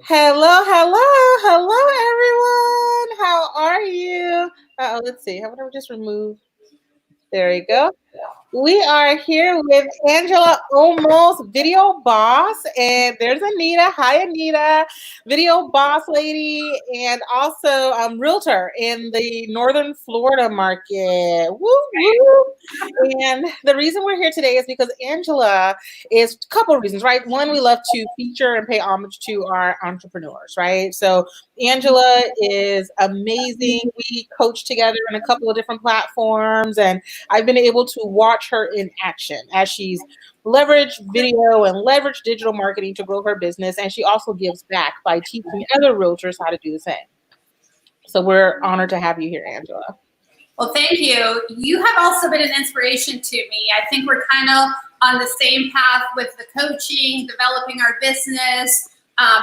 Hello, hello, hello, everyone. How are you? Let's see. How about we just remove? There you go. We are here with Angela Olmos, video boss, and there's Anita. Hi, Anita, video boss lady, and also realtor in the Northern Florida market. Woo woo! And the reason we're here today is because Angela is a couple of reasons, right? One, we love to feature and pay homage to our entrepreneurs, right? So Angela is amazing. We coach together on a couple of different platforms, and I've been able to watch her in action as she's leveraged video and leveraged digital marketing to grow her business. And she also gives back by teaching other realtors how to do the same. So we're honored to have you here, Angela. Well, thank you. You have also been an inspiration to me. I think we're kind of on the same path with the coaching, developing our business,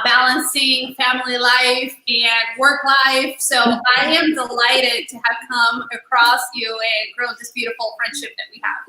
balancing family life and work life. So I am delighted to have come across you and grow this beautiful friendship that we have.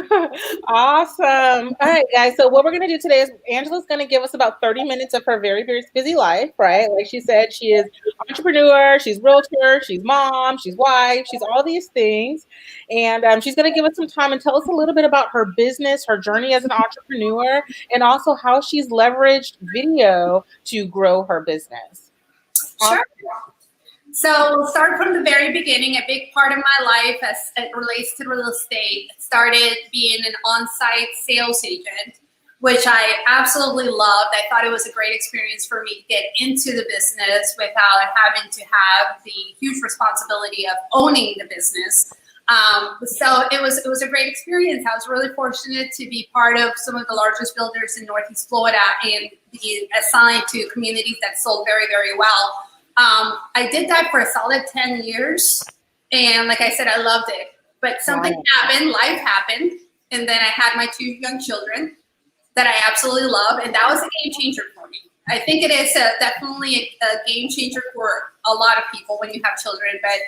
Yay! Awesome. All right, guys. So what we're going to do today is Angela's going to give us about 30 minutes of her very, very busy life, right? Like she said, she is entrepreneur, she's realtor, she's mom, she's wife, she's all these things. And she's going to give us some time and tell us a little bit about her business, her journey as an entrepreneur, and also how she's leveraged video to grow her business. Sure. So we'll start from the very beginning. A big part of my life as it relates to real estate started being an on-site sales agent, which I absolutely loved. I thought it was a great experience for me to get into the business without having to have the huge responsibility of owning the business. So it was a great experience. I was really fortunate to be part of some of the largest builders in Northeast Florida and be assigned to communities that sold very, very well. I did that for a solid 10 years. And like I said, I loved it. But something happened, life happened. And then I had my 2 young children that I absolutely love. And that was a game changer for me. I think it is definitely a game changer for a lot of people when you have children. But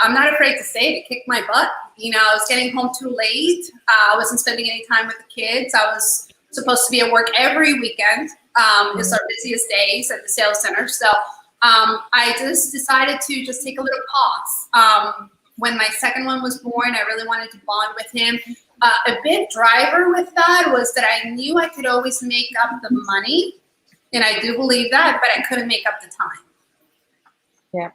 I'm not afraid to say it kicked my butt. You know, I was getting home too late. I wasn't spending any time with the kids. I was supposed to be at work every weekend. It's our busiest days at the sales center. So I just decided to just take a little pause. When my second one was born, I really wanted to bond with him. A big driver with that was that I knew I could always make up the money, and I do believe that, but I couldn't make up the time. Yeah.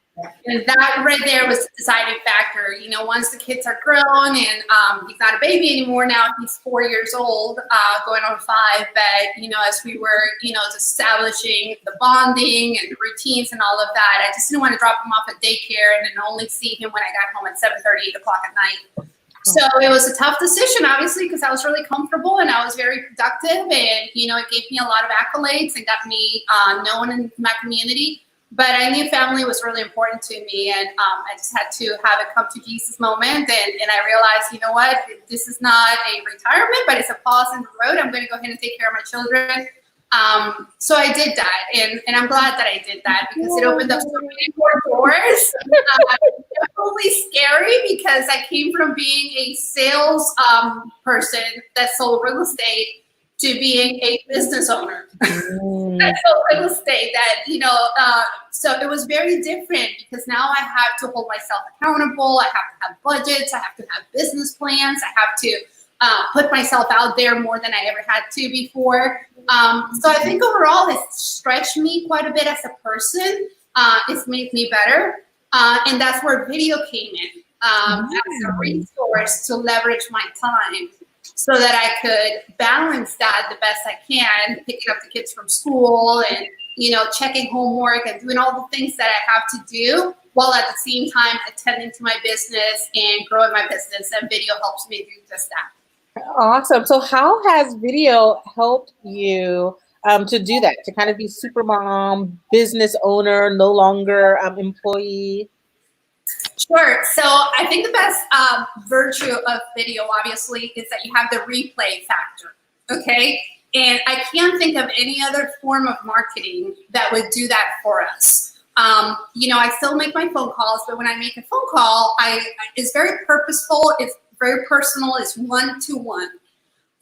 And that right there was the deciding factor. You know, once the kids are grown and he's not a baby anymore now, he's 4 years old, going on 5. But, you know, as we were, you know, establishing the bonding and the routines and all of that, I just didn't want to drop him off at daycare and then only see him when I got home at 7:30, 8 o'clock at night. So it was a tough decision, obviously, because I was really comfortable and I was very productive. And, you know, it gave me a lot of accolades and got me known in my community. But I knew family was really important to me, and I just had to have a come to Jesus moment. And I realized, you know what, this is not a retirement, but it's a pause in the road. I'm going to go ahead and take care of my children. So I did that, and I'm glad that I did that because it opened up so many more doors. Definitely scary because I came from being a sales person that sold real estate to being a business owner that sold real estate. That, you know, so it was very different because now I have to hold myself accountable. I have to have budgets. I have to have business plans. I have to put myself out there more than I ever had to before. So I think overall it's stretched me quite a bit as a person. It's made me better. And that's where video came in as a resource to leverage my time so that I could balance that the best I can, picking up the kids from school and, you know, checking homework and doing all the things that I have to do while at the same time attending to my business and growing my business. And video helps me do just that. Awesome. So how has video helped you to do that, to kind of be super mom, business owner, no longer employee? Sure. So I think the best virtue of video, obviously, is that you have the replay factor. Okay. And I can't think of any other form of marketing that would do that for us. You know, I still make my phone calls, but when I make a phone call, it's very purposeful. It's very personal. It's one-to-one.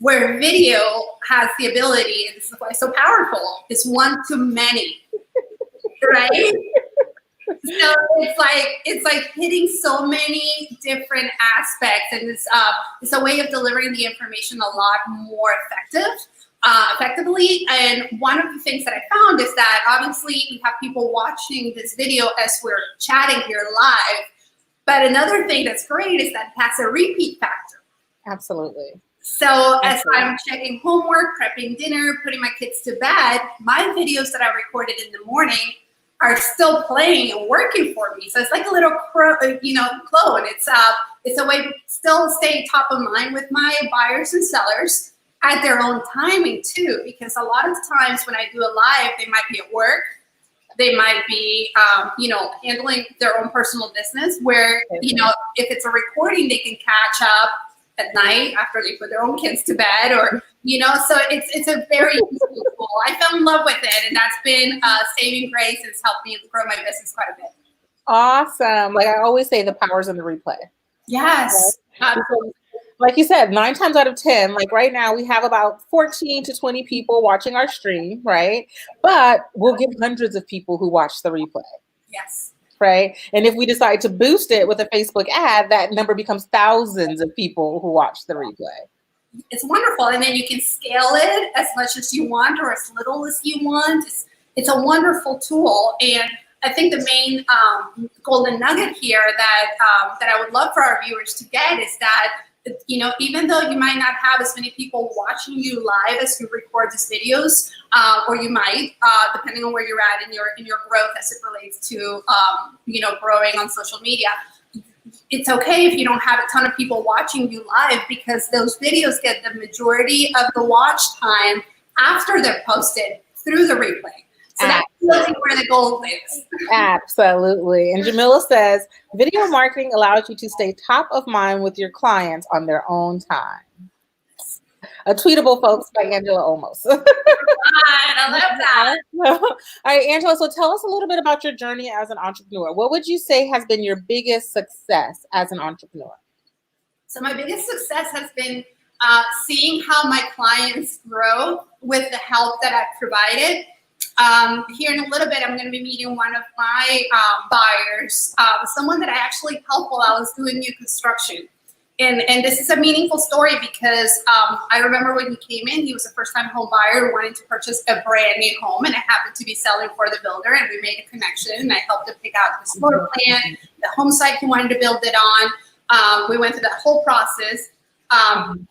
where video has the ability, and this is why it's so powerful, is one to many, right? So it's like hitting so many different aspects, and it's a way of delivering the information a lot more effectively. And one of the things that I found is that obviously we have people watching this video as we're chatting here live, but another thing that's great is that it has a repeat factor. Absolutely. So as I'm checking homework, prepping dinner, putting my kids to bed, my videos that I recorded in the morning are still playing and working for me. So it's like a little clone. It's a way to still stay top of mind with my buyers and sellers at their own timing too, because a lot of times when I do a live, they might be at work, they might be, handling their own personal business where, if it's a recording, they can catch up at night after they put their own kids to bed, or, so it's a very useful tool. I fell in love with it, and that's been saving grace. It's helped me grow my business quite a bit. Awesome. Like I always say, the power's in the replay. Yes. Like you said, 9 times out of 10, like right now we have about 14 to 20 people watching our stream, right? But we'll get hundreds of people who watch the replay. Yes. Right. And if we decide to boost it with a Facebook ad, that number becomes thousands of people who watch the replay. It's wonderful. And then you can scale it as much as you want or as little as you want. It's a wonderful tool. And I think the main golden nugget here that I would love for our viewers to get is that, even though you might not have as many people watching you live as you record these videos, or you might, depending on where you're at in your growth as it relates to, growing on social media. It's okay if you don't have a ton of people watching you live, because those videos get the majority of the watch time after they're posted through the replay. So that's really where the gold is. Absolutely. And Jamila says, video marketing allows you to stay top of mind with your clients on their own time. A tweetable, folks, by Angela Olmos. I love that. All right, Angela, so tell us a little bit about your journey as an entrepreneur. What would you say has been your biggest success as an entrepreneur? So my biggest success has been seeing how my clients grow with the help that I've provided. Here in a little bit, I'm going to be meeting one of my buyers, someone that I actually helped while I was doing new construction. And this is a meaningful story because I remember when he came in, he was a first-time home buyer wanting to purchase a brand new home, and I happened to be selling for the builder, and we made a connection, and I helped him pick out the floor plan, the home site he wanted to build it on. We went through that whole process.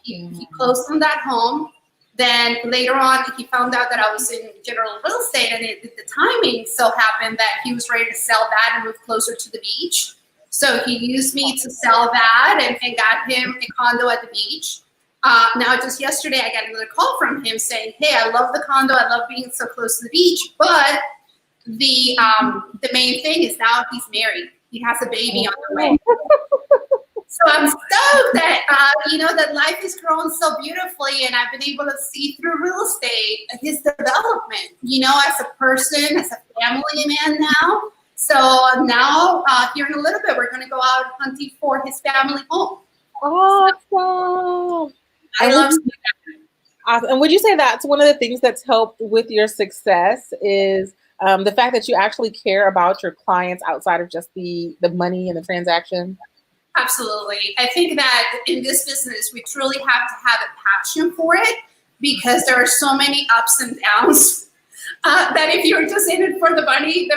He closed on that home. Then later on, he found out that I was in general real estate, and the timing so happened that he was ready to sell that and move closer to the beach. So he used me to sell that and got him a condo at the beach. Now, just yesterday, I got another call from him saying, hey, I love the condo. I love being so close to the beach. But the main thing is now he's married. He has a baby on the way. So I'm stoked that, that life is growing so beautifully, and I've been able to see through real estate his development, as a person, as a family man now. So now, here in a little bit, we're going to go out hunting for his family home. Awesome. I love that. Awesome. And would you say that's one of the things that's helped with your success is the fact that you actually care about your clients outside of just the money and the transaction? Absolutely. I think that in this business, we truly have to have a passion for it, because there are so many ups and downs that if you're just in it for the money,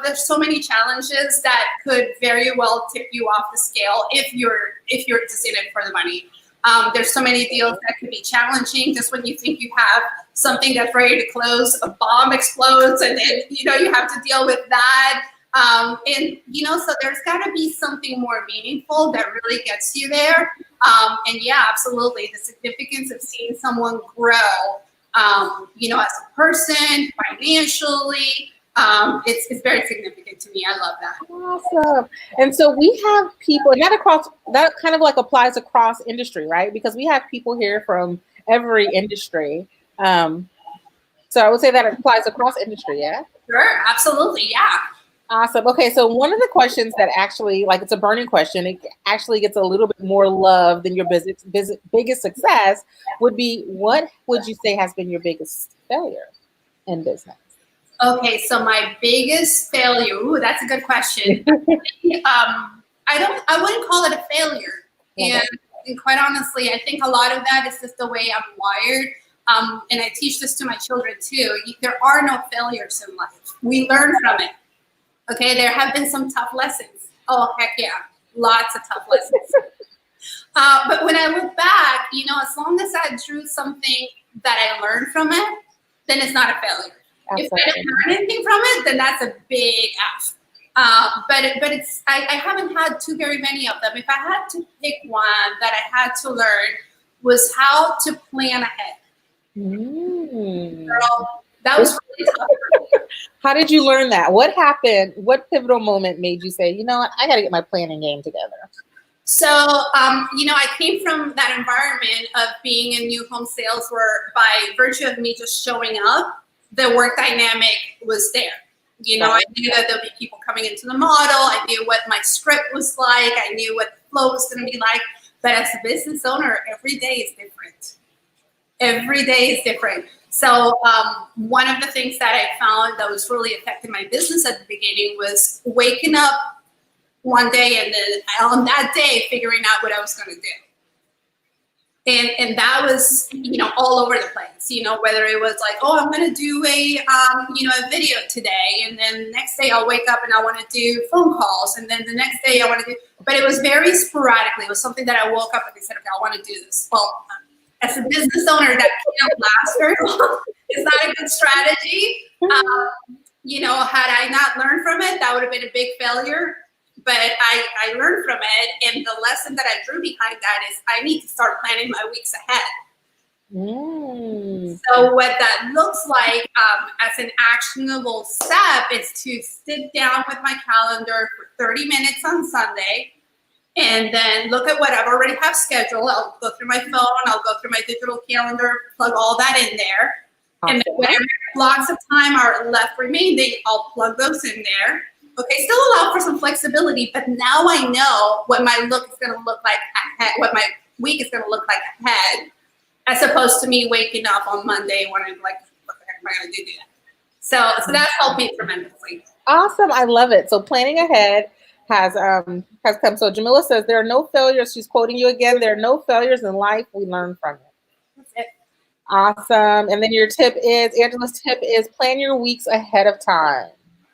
there's so many challenges that could very well tip you off the scale if you're just in it for the money. There's so many deals that could be challenging. Just when you think you have something that's ready to close, a bomb explodes, and then you have to deal with that. So there's got to be something more meaningful that really gets you there. And yeah, absolutely. The significance of seeing someone grow, as a person, financially, it's very significant to me. I love that. Awesome. And so we have people, and that kind of like applies across industry, right? Because we have people here from every industry. So I would say that applies across industry, yeah? Sure, absolutely, yeah. Awesome. Okay, so one of the questions that actually, like, it's a burning question, it actually gets a little bit more love than your biggest success would be, what would you say has been your biggest failure in business? Okay, so my biggest failure. Ooh, that's a good question. I wouldn't call it a failure. Love And quite honestly, I think a lot of that is just the way I'm wired. And I teach this to my children too. There are no failures in life. We learn from it. Okay, there have been some tough lessons. Oh, heck yeah, lots of tough lessons. But when I look back, as long as I drew something that I learned from it, then it's not a failure. If I Absolutely. didn't learn anything from it, then that's a big F. But it's I haven't had too very many of them. If I had to pick one that I had to learn was how to plan ahead. Mm. Girl, that was really tough for me. How did you learn that? What happened? What pivotal moment made you say, you know what, I got to get my planning game together? So, I came from that environment of being in new home sales where by virtue of me just showing up, the work dynamic was there. I knew that there'll be people coming into the model. I knew what my script was like. I knew what the flow was going to be like. But as a business owner, every day is different. Every day is different. So one of the things that I found that was really affecting my business at the beginning was waking up one day and then on that day figuring out what I was going to do. And that was, all over the place, whether it was like, oh, I'm going to do a video today. And then the next day I'll wake up and I want to do phone calls. And then the next day I want to do, but it was very sporadically. It was something that I woke up and I said, okay, I want to do this. Well, as a business owner, that can't last very long. It's not a good strategy. Had I not learned from it, that would have been a big failure. But I learned from it, and the lesson that I drew behind that is I need to start planning my weeks ahead. So what that looks like as an actionable step is to sit down with my calendar for 30 minutes on Sunday and then look at what I've already have scheduled. I'll go through my phone, I'll go through my digital calendar, plug all that in there. Awesome. And then whatever blocks of time are left remaining, I'll plug those in there. Okay, still allow for some flexibility, but now I know what my look is going to look like ahead, what my week is going to look like ahead, as opposed to me waking up on Monday wondering, like, what the heck am I going to do today? So that's helped me tremendously. Awesome. I love it. So planning ahead has come. So Jamila says there are no failures. She's quoting you again. There are no failures in life. We learn from it. That's it. Awesome. And then Angela's tip is plan your weeks ahead of time.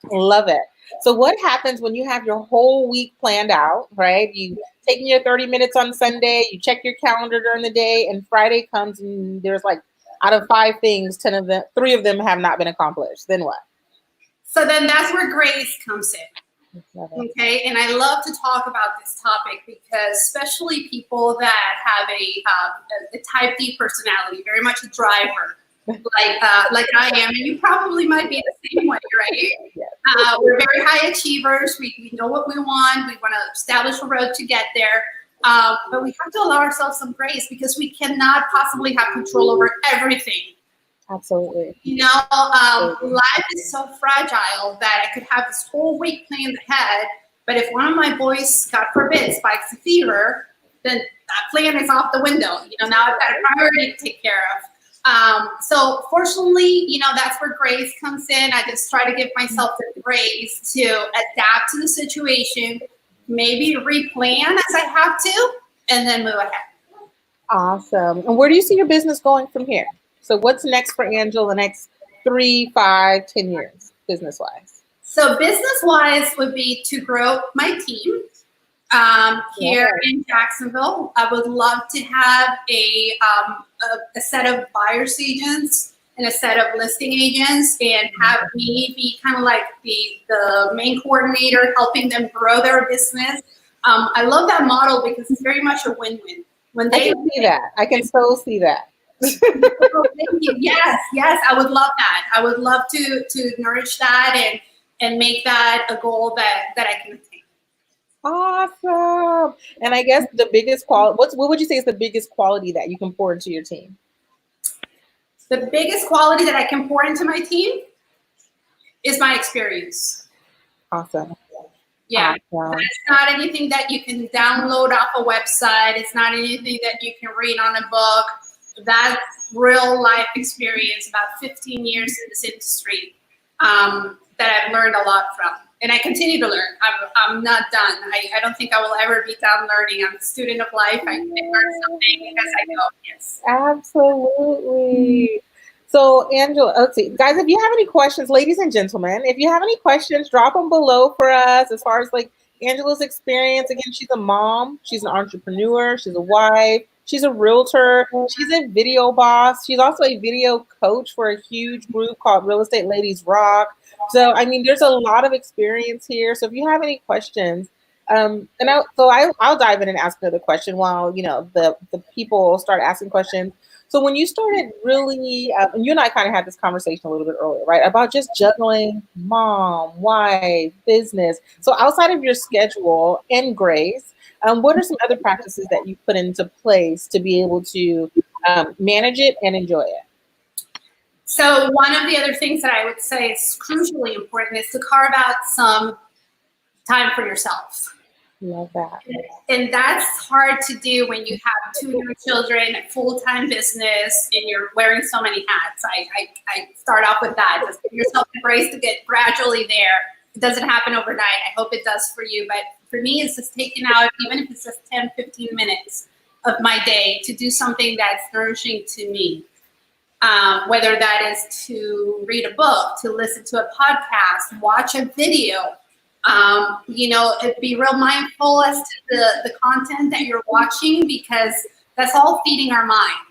Love it. So what happens when you have your whole week planned out, right? You taking your 30 minutes on Sunday, you check your calendar during the day, and Friday comes and there's like, out of 5 things, 3 of them have not been accomplished. Then what? So then that's where grace comes in. Okay, and I love to talk about this topic because especially people that have a type D personality, very much a driver, like I am, and you probably might be the same way, right? Yes. We're very high achievers. We know what we want. We want to establish a road to get there. But we have to allow ourselves some grace because we cannot possibly have control over everything. Absolutely. Life is so fragile that I could have this whole week planned ahead, but if one of my boys, God forbid, spikes a fever, then that plan is off the window. Now I've got a priority to take care of. So fortunately, that's where grace comes in. I just try to give myself the grace to adapt to the situation, maybe replan as I have to, and then move ahead. Awesome. And where do you see your business going from here? So what's next for Angela the next 3, 5, 10 years, business-wise? So business-wise would be to grow my team here in Jacksonville. I would love to have a set of buyer's agents and a set of listing agents and have me be kind of like the main coordinator, helping them grow their business. I love that model because it's very much a win-win. I can see that. I can so see that. Thank you. Yes, I would love that. I would love to nourish that and make that a goal that I can attain. Awesome. And I guess the biggest quality, what would you say is the biggest quality that you can pour into your team? The biggest quality that I can pour into my team is my experience. Awesome. Yeah, Awesome. that's not anything that you can download off a website. It's not anything that you can read on a book. That's real life experience, about 15 years in this industry, that I've learned a lot from. And I continue to learn. I'm not done. I don't think I will ever be done learning. I'm a student of life. I learn something as I go. Yes. Absolutely. So, Angela, let's see, guys, if you have any questions, ladies and gentlemen, if you have any questions, drop them below for us as far as like Angela's experience. Again, she's a mom, she's an entrepreneur, she's a wife, she's a realtor, she's a video boss, she's also a video coach for a huge group called Real Estate Ladies Rock. So, I mean, there's a lot of experience here. So, if you have any questions, I'll dive in and ask another question while the people start asking questions. So when you started really, and you and I kind of had this conversation a little bit earlier, right, about just juggling mom, wife, business. So outside of your schedule and grace, what are some other practices that you put into place to be able to manage it and enjoy it? So one of the other things that I would say is crucially important is to carve out some time for yourself. Love that. And that's hard to do when you have two young children, a full-time business, and you're wearing so many hats. I start off with that. Just give yourself the grace to get gradually there. It doesn't happen overnight. I hope it does for you. But for me, it's just taking out, even if it's just 10, 15 minutes of my day to do something that's nourishing to me. Whether that is to read a book, to listen to a podcast, watch a video, be real mindful as to the content that you're watching, because that's all feeding our mind.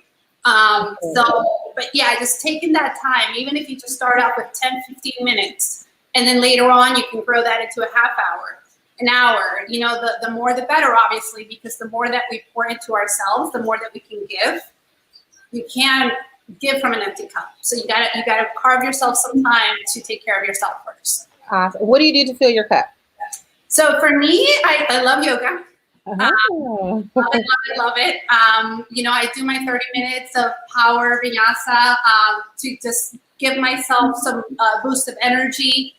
But yeah, just taking that time, even if you just start out with 10, 15 minutes, and then later on you can grow that into a half hour, an hour, the more the better, obviously, because the more that we pour into ourselves, the more that we can give. You can't give from an empty cup. So you gotta carve yourself some time to take care of yourself first. Awesome. What do you do to fill your cup? So for me, I love yoga. Oh. Love it. I do my 30 minutes of power vinyasa to just give myself some boost of energy,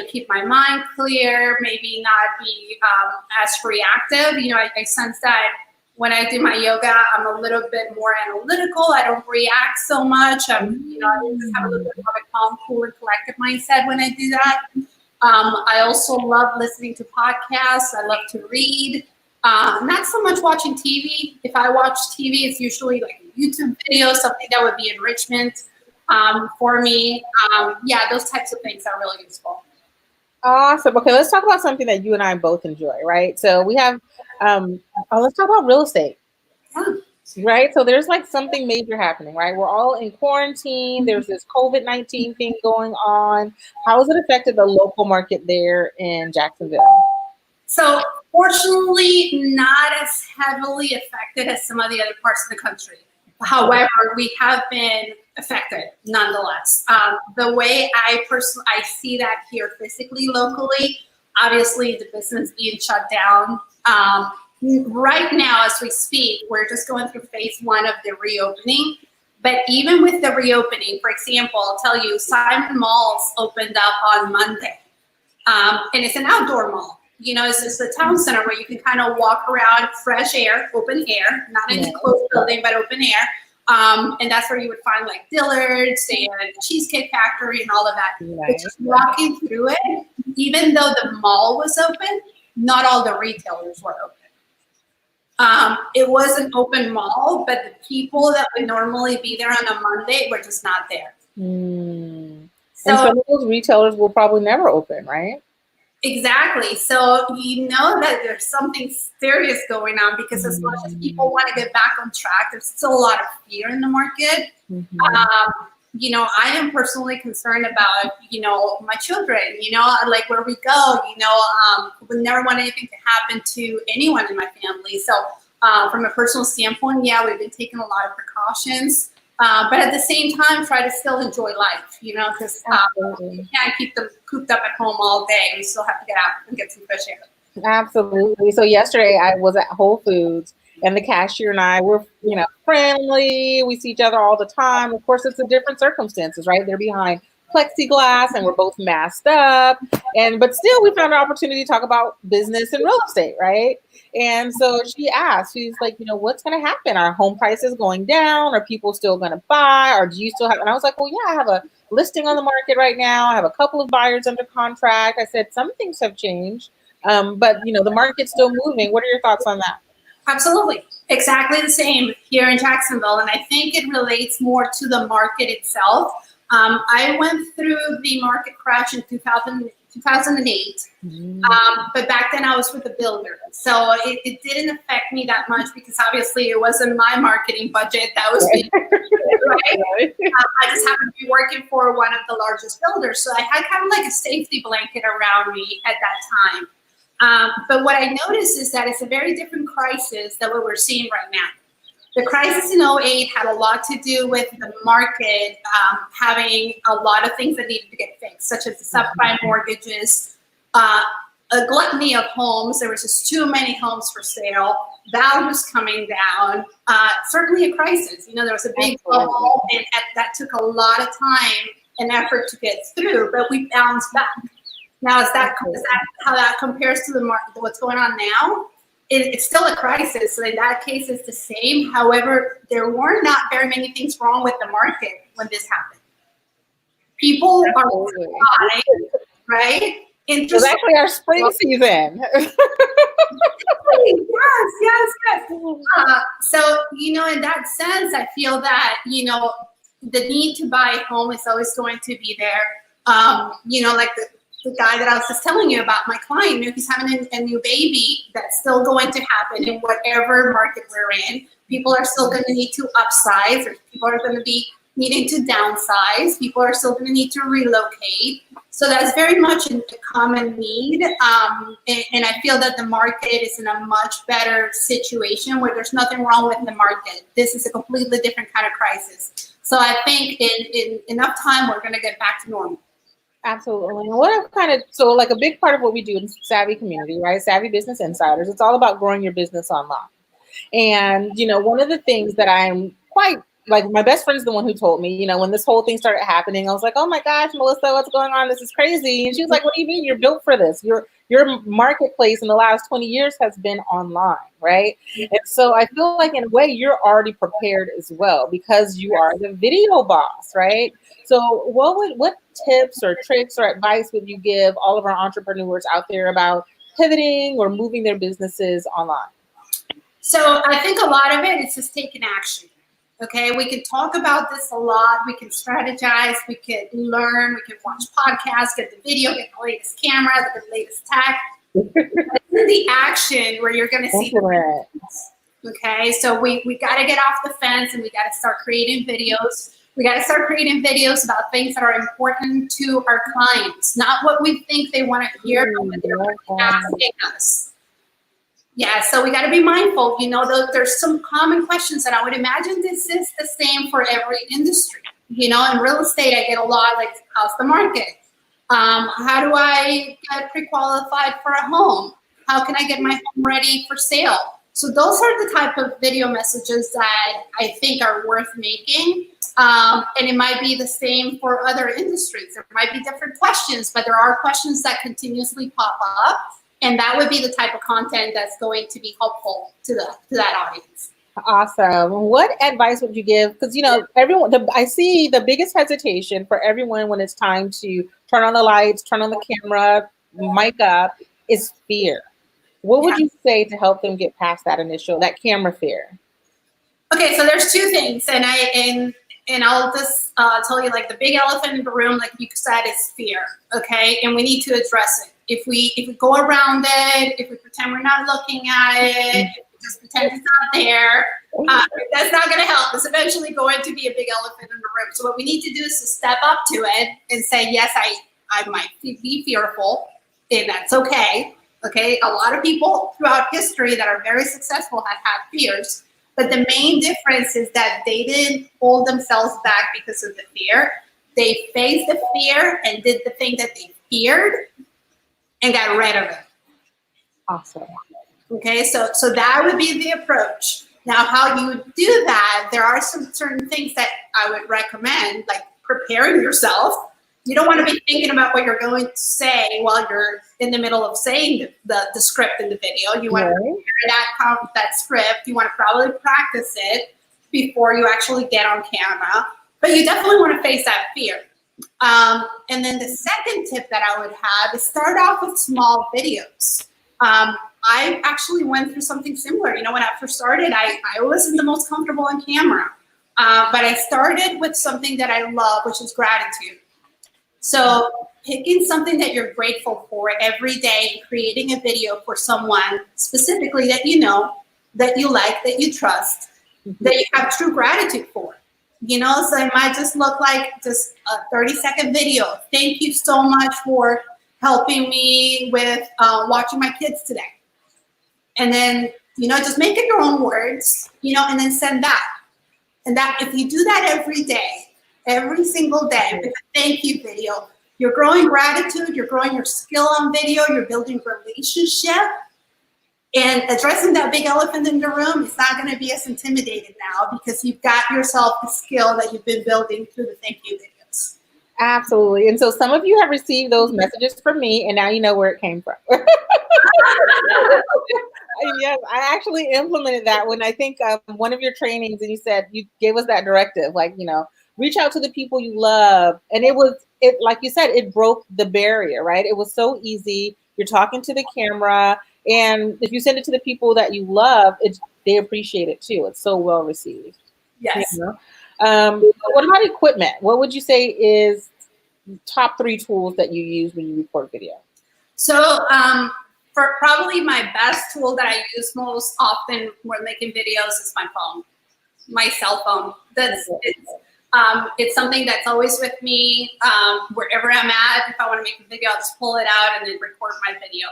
keep my mind clear, maybe not be as reactive. I sense that when I do my yoga, I'm a little bit more analytical. I don't react so much. I just have a little bit of a calm, cool, and collective mindset when I do that. I also love listening to podcasts. I love to read. Not so much watching TV. If I watch TV, it's usually like a YouTube video, something that would be enrichment for me. Those types of things are really useful. Awesome. Okay, let's talk about something that you and I both enjoy, right? So we have, let's talk about real estate. Yeah. Right. So there's like something major happening, right? We're all in quarantine. There's this COVID-19 thing going on. How has it affected the local market there in Jacksonville? So fortunately, not as heavily affected as some of the other parts of the country. However, we have been affected nonetheless. The way I see that here physically, locally, obviously the business being shut down. Right now, as we speak, we're just going through phase 1 of the reopening. But even with the reopening, for example, I'll tell you, Simon Malls opened up on Monday. And it's an outdoor mall. It's just a town center where you can kind of walk around, fresh air, open air, not in a closed building, but open air. And that's where you would find like Dillard's and Cheesecake Factory and all of that. Nice. But just walking through it, even though the mall was open, not all the retailers were open. It was an open mall, but the people that would normally be there on a Monday were just not there. And some of those retailers will probably never open, right? Exactly. So that there's something serious going on, because as much as people want to get back on track, there's still a lot of fear in the market. I am personally concerned about, my children, like where we go, we never want anything to happen to anyone in my family. So from a personal standpoint, we've been taking a lot of precautions. But at the same time, try to still enjoy life, because you can't keep them cooped up at home all day. We still have to get out and get some fresh air. Absolutely. So yesterday I was at Whole Foods, and the cashier and I were, friendly. We see each other all the time. Of course, it's a different circumstances, right? They're behind plexiglass and we're both masked up. But still we found an opportunity to talk about business and real estate, right? And so she asked, she's like, what's going to happen? Are home prices going down? Are people still going to buy? Or do you still have? And I was like, well, yeah, I have a listing on the market right now. I have a couple of buyers under contract. I said, some things have changed, but the market's still moving. What are your thoughts on that? Absolutely. Exactly the same here in Jacksonville. And I think it relates more to the market itself. I went through the market crash in 2008. But back then I was with a builder. So it didn't affect me that much because obviously it wasn't my marketing budget that was being right? I just happened to be working for one of the largest builders. So I had kind of like a safety blanket around me at that time. But what I noticed is that it's a very different crisis than what we're seeing right now. The crisis in '08 had a lot to do with the market having a lot of things that needed to get fixed, such as the subprime mortgages, a gluttony of homes. There was just too many homes for sale, values coming down, certainly a crisis. There was a big bubble, and that took a lot of time and effort to get through, but we bounced back. Now, is that how that compares to the market, what's going on now? It's still a crisis. So in that case, it's the same. However, there were not very many things wrong with the market when this happened. People are buying, right? It's actually our spring season. Yes. So, in that sense, I feel that, the need to buy a home is always going to be there. Like the guy that I was just telling you about, my client, he's having a new baby. That's still going to happen in whatever market we're in. People are still going to need to upsize, or people are going to be needing to downsize. People are still going to need to relocate. So that's very much a common need. And I feel that the market is in a much better situation where there's nothing wrong with the market. This is a completely different kind of crisis. So I think in enough time, we're going to get back to normal. Absolutely. And so like a big part of what we do in Savvy Community, right? Savvy Business Insiders, it's all about growing your business online. And, one of the things that I'm quite, like, my best friend's the one who told me, when this whole thing started happening, I was like, oh my gosh, Melissa, what's going on? This is crazy. And she was like, what do you mean? You're built for this. Your marketplace in the last 20 years has been online, right? And so I feel like in a way you're already prepared as well because you are the video boss, right? So what tips or tricks or advice would you give all of our entrepreneurs out there about pivoting or moving their businesses online? So I think a lot of it is just taking action. Okay, we can talk about this a lot. We can strategize. We can learn. We can watch podcasts, get the video, get the latest camera, the latest tech. The action where you're going to see the results. Okay, so we got to get off the fence and we got to start creating videos. We got to start creating videos about things that are important to our clients, not what we think they want to hear, but what they're asking us. Yeah, so we got to be mindful. There's some common questions that I would imagine this is the same for every industry. In real estate, I get a lot like, how's the market? How do I get pre-qualified for a home? How can I get my home ready for sale? So those are the type of video messages that I think are worth making. And it might be the same for other industries. There might be different questions, but there are questions that continuously pop up. And that would be the type of content that's going to be helpful to that audience. Awesome. What advice would you give? Because, everyone, I see the biggest hesitation for everyone when it's time to turn on the lights, turn on the camera, mic up, is fear. What would you say to help them get past that camera fear? Okay, so there's two things. And I'll just tell you, like, the big elephant in the room, like you said, is fear. Okay, and we need to address it. If we go around it, if we pretend we're not looking at it, if we just pretend it's not there, that's not going to help. It's eventually going to be a big elephant in the room. So what we need to do is to step up to it and say, yes, I might be fearful, and that's okay. Okay, a lot of people throughout history that are very successful have had fears, but the main difference is that they didn't hold themselves back because of the fear. They faced the fear and did the thing that they feared and got rid of it. Awesome. Okay, so that would be the approach. Now, how you would do that, there are some certain things that I would recommend, like preparing yourself. You don't want to be thinking about what you're going to say while you're in the middle of saying the script in the video. You want to prepare that script. You want to probably practice it before you actually get on camera. But you definitely want to face that fear. And then the second tip that I would have is start off with small videos. I actually went through something similar. You know, when I first started, I wasn't the most comfortable on camera. But I started with something that I love, which is gratitude. So picking something that you're grateful for every day and creating a video for someone specifically that you know, that you like, that you trust, that you have true gratitude for. You know, so it might just look like just a 30-second video. Thank you so much for helping me with watching my kids today. And then, you know, just make it your own words, you know, and then send that. And that, if you do that every day, every single day with a thank you video, you're growing gratitude, you're growing your skill on video, you're building relationship, and addressing that big elephant in the room is not going to be as intimidating now because you've got yourself a skill that you've been building through the thank you videos. Absolutely. And so some of you have received those messages from me, and now you know where it came from. Yes, I actually implemented that when I think one of your trainings, and you said, you gave us that directive, like, you know, reach out to the people you love. And it like you said, it broke the barrier, right? It was so easy. You're talking to the camera, and if you send it to the people that you love, they appreciate it too. It's so well received. Yes. You know? What about equipment? What would you say is top 3 tools that you use when you record video? So for probably my best tool that I use most often when making videos is my phone, my cell phone. It's something that's always with me wherever I'm at. If I want to make a video, I'll just pull it out and then record my video.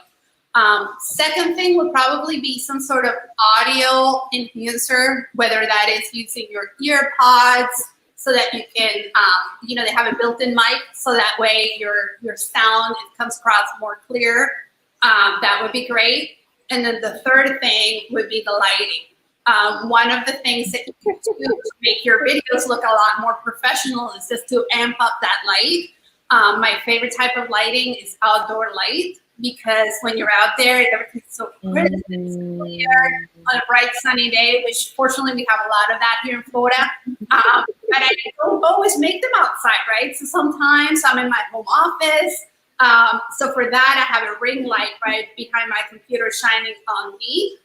Second thing would probably be some sort of audio enhancer, whether that is using your ear pods so that you can, you know, they have a built-in mic, so that way your sound, it comes across more clear. That would be great. And then the third thing would be the lighting. One of the things that you can do to make your videos look a lot more professional is just to amp up that light. My favorite type of lighting is outdoor light, because when you're out there, everything's so crisp and clear on a bright sunny day, which fortunately we have a lot of that here in Florida. But I don't always make them outside, right? So sometimes I'm in my home office. So for that, I have a ring light right behind my computer shining on me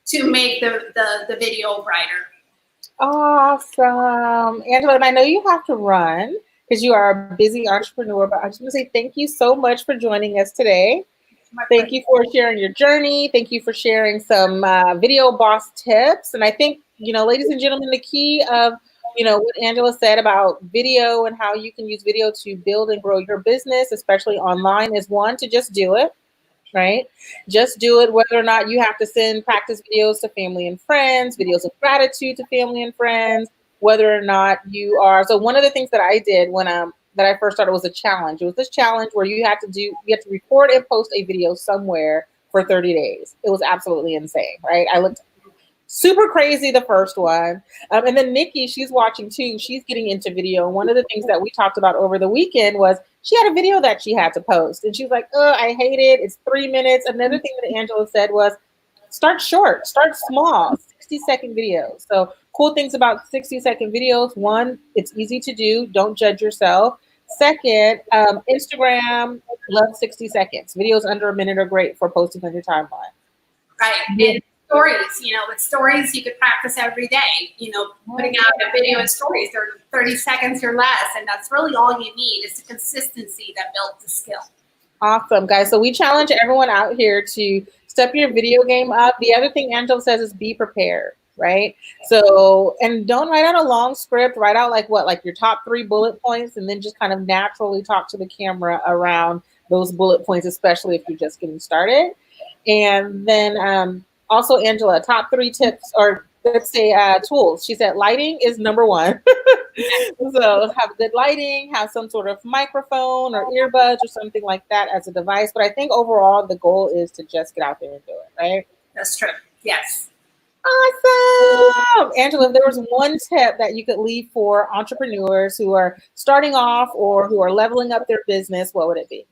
to make the video brighter. Awesome. Angela, and I know you have to run because you are a busy entrepreneur, but I just want to say thank you so much for joining us today. Thank you for sharing your journey. Thank you for sharing some video boss tips. And I think, you know, ladies and gentlemen, the key of, you know, what Angela said about video and how you can use video to build and grow your business, especially online, is one, to just do it, right? Just do it, whether or not you have to send practice videos to family and friends, videos of gratitude to family and friends, whether or not you are. So one of the things that I did when that I first started was a challenge. It was this challenge where you had to record and post a video somewhere for 30 days. It was absolutely insane, right? I looked super crazy the first one. And then Nikki, she's watching too. She's getting into video. And one of the things that we talked about over the weekend was she had a video that she had to post. And she was like, oh, I hate it. It's 3 minutes. Another thing that Angela said was start short, start small, 60-second videos. So cool things about 60-second videos. One, it's easy to do. Don't judge yourself. Second, Instagram loves 60 seconds. Videos under a minute are great for posting on your timeline. Right. And stories, you know, with stories, you could practice every day, you know, putting out a video in stories. They're 30 seconds or less. And that's really all you need is the consistency that builds the skill. Awesome, guys. So we challenge everyone out here to step your video game up. The other thing Angela says is be prepared, right? So, and don't write out a long script. Write out like your top 3 bullet points, and then just kind of naturally talk to the camera around those bullet points, especially if you're just getting started. And then also, Angela, top 3 tips, or let's say tools. She said lighting is number 1. So have good lighting, have some sort of microphone or earbuds or something like that as a device. But I think overall the goal is to just get out there and do it, right? That's true. Yes. Awesome. Angela, if there was one tip that you could leave for entrepreneurs who are starting off or who are leveling up their business, what would it be?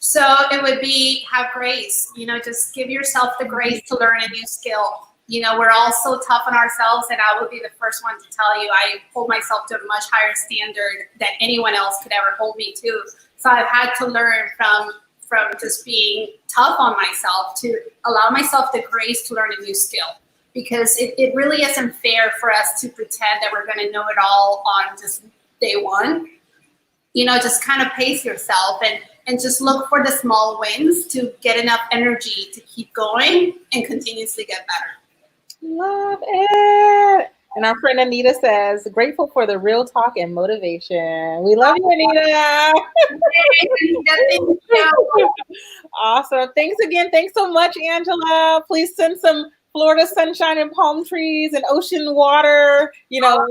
So it would be have grace, just give yourself the grace to learn a new skill. We're all so tough on ourselves, and I will be the first one to tell you, I hold myself to a much higher standard than anyone else could ever hold me to. So I've had to learn from just being tough on myself to allow myself the grace to learn a new skill, because it really isn't fair for us to pretend that we're going to know it all on just day one. Just kind of pace yourself and just look for the small wins to get enough energy to keep going and continuously get better. Love it. And our friend Anita says, grateful for the real talk and motivation. We love you, Anita. Awesome. Thanks again. Thanks so much, Angela. Please send some Florida sunshine and palm trees and ocean water, all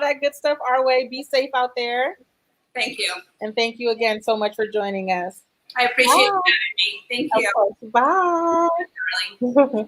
that good stuff our way. Be safe out there. Thank you. And thank you again so much for joining us. I appreciate you having me. Thank you. Of course. Bye.